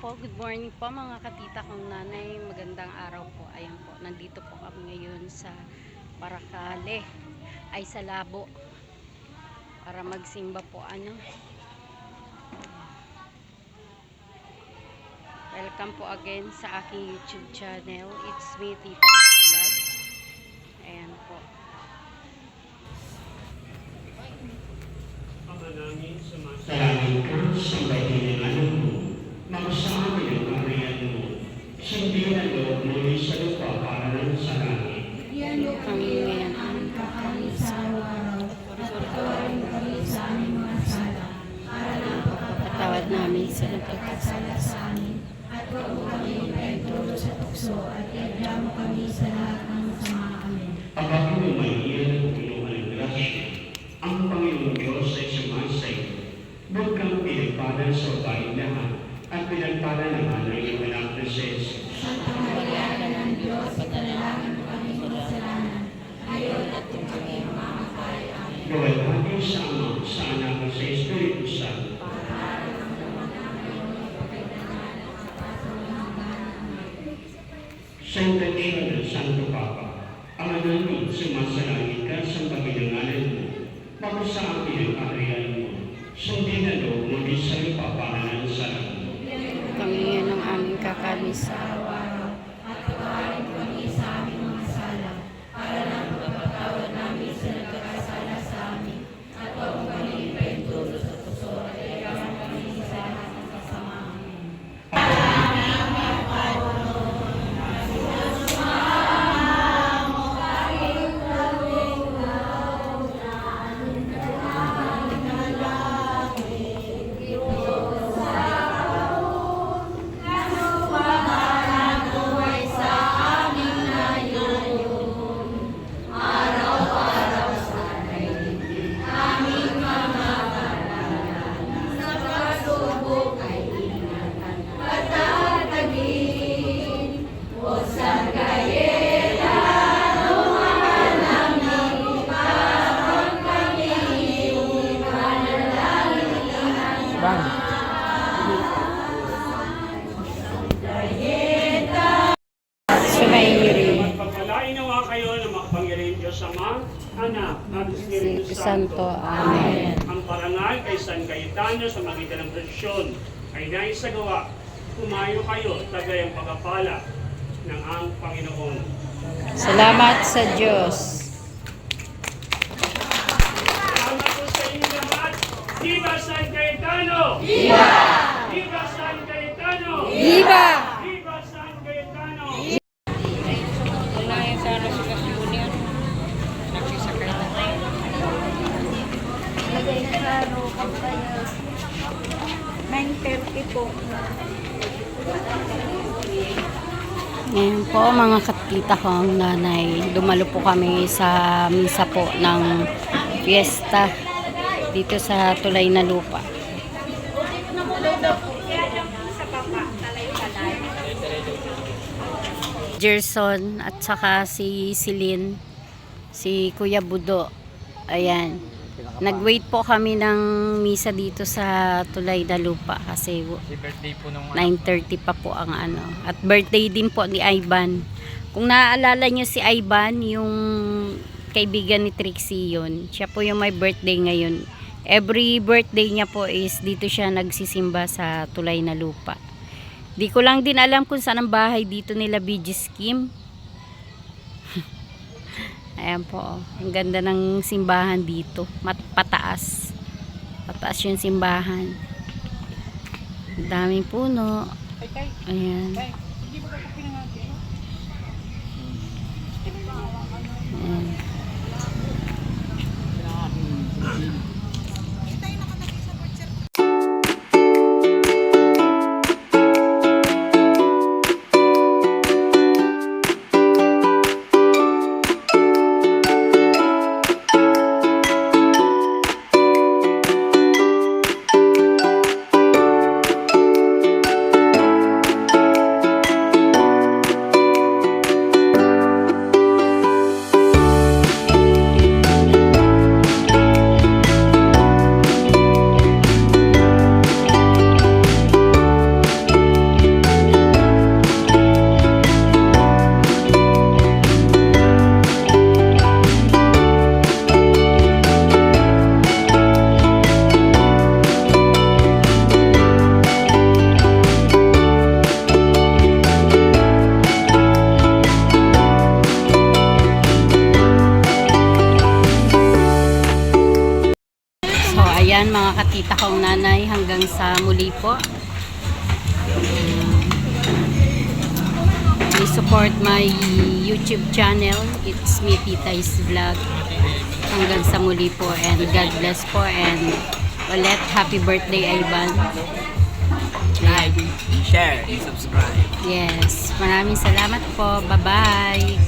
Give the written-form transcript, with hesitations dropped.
po, good morning po mga katita kong nanay. Magandang araw po. Ayan po, nandito po kami ngayon sa Paracale, ay sa Labo, para magsimba po Welcome po again sa aking YouTube channel. It's me, Tipa's Vlog. Ayan po. Salamin ka sa bahin ng alam mo, makasama ang ariyan mo. Sundin ang loob mo sa lupa para ng sa langit. Kami ngayon ang kami sa araw-araw at patawarin kami sa aming mga sala para lang patawad namin sa pagkakasala sa amin at huwag mo kami ipahintulot sa tukso at iadya mo kami sa lahat ng masama. Amen. Pagkakin mo may iyan ng pinuhan ng grasya, ang Panginoon Diyos ay sumasa iyo. Huwag kang pinagpala sa bahay lahat at pinagpala naman ng iyong anak na si Jesus. Santa Maria, ng Diyos, panalangin mo kami makasalanan, ngayon at kung kami mamamatay. Amen. Gawin natin sa Ama, sa Anak at sa Espiritu Santo. Sa intensyon ng Santo Papa, ang namin sumasalangit ka sa pagkailanganan mo, bago sa akin ang ariyan mo, sundin na loob mo di sa lupa para ng salang. kami ngayon ang aming kakalisa. Araw-araw at patawarin kami sa aming mga sala para lang mapatawad namin sa nagkakasala sa amin at huwag mo kami ipahintulot sa tukso at iadya mo kami sa lahat ng masama. Amen. Pagpalain nawa kayo ng makapangyarihan Diyos Ama, Anak, at Espiritu Santo. Santo. Amen. Ang parangal kay San Cayetano sa magitan ng prosesyon ay naisagawa. Kumayo kayo, tagay ang pagpapala ng ang Panginoon. Salamat sa Diyos. Salamat po sa inyo lahat. Viva San Cayetano! Viva! Viva San Cayetano! Viva! Viva San Cayetano! Ngayon po mga katita ko ang nanay, dumalo po kami sa misa po ng fiesta dito sa Tulay na Lupa. Gerson at saka si Celine, si Kuya Budo. Ayan. Nag-wait po kami ng misa dito sa Tulay na Lupa kasi birthday po nung 9:30 pa po ang at birthday din po ni Ivan. Kung naaalala nyo si Ivan, yung kaibigan ni Trixie yun, siya po yung may birthday ngayon. Every birthday niya po is dito siya nagsisimba sa Tulay na Lupa. Di ko lang din alam kung saan ang bahay dito nila BG Scheme. Ayan po, ang ganda ng simbahan dito. Pataas. Pataas yung simbahan. Ang daming puno. Ayan. Ayan. Ayan, mga katita kong nanay, hanggang sa muli po. Please support my YouTube channel. It's me, Titay's Vlog. Hanggang sa muli po, and God bless po, and ulit, happy birthday, Ivan. Like, share, and subscribe. Yes, maraming salamat po. Bye-bye.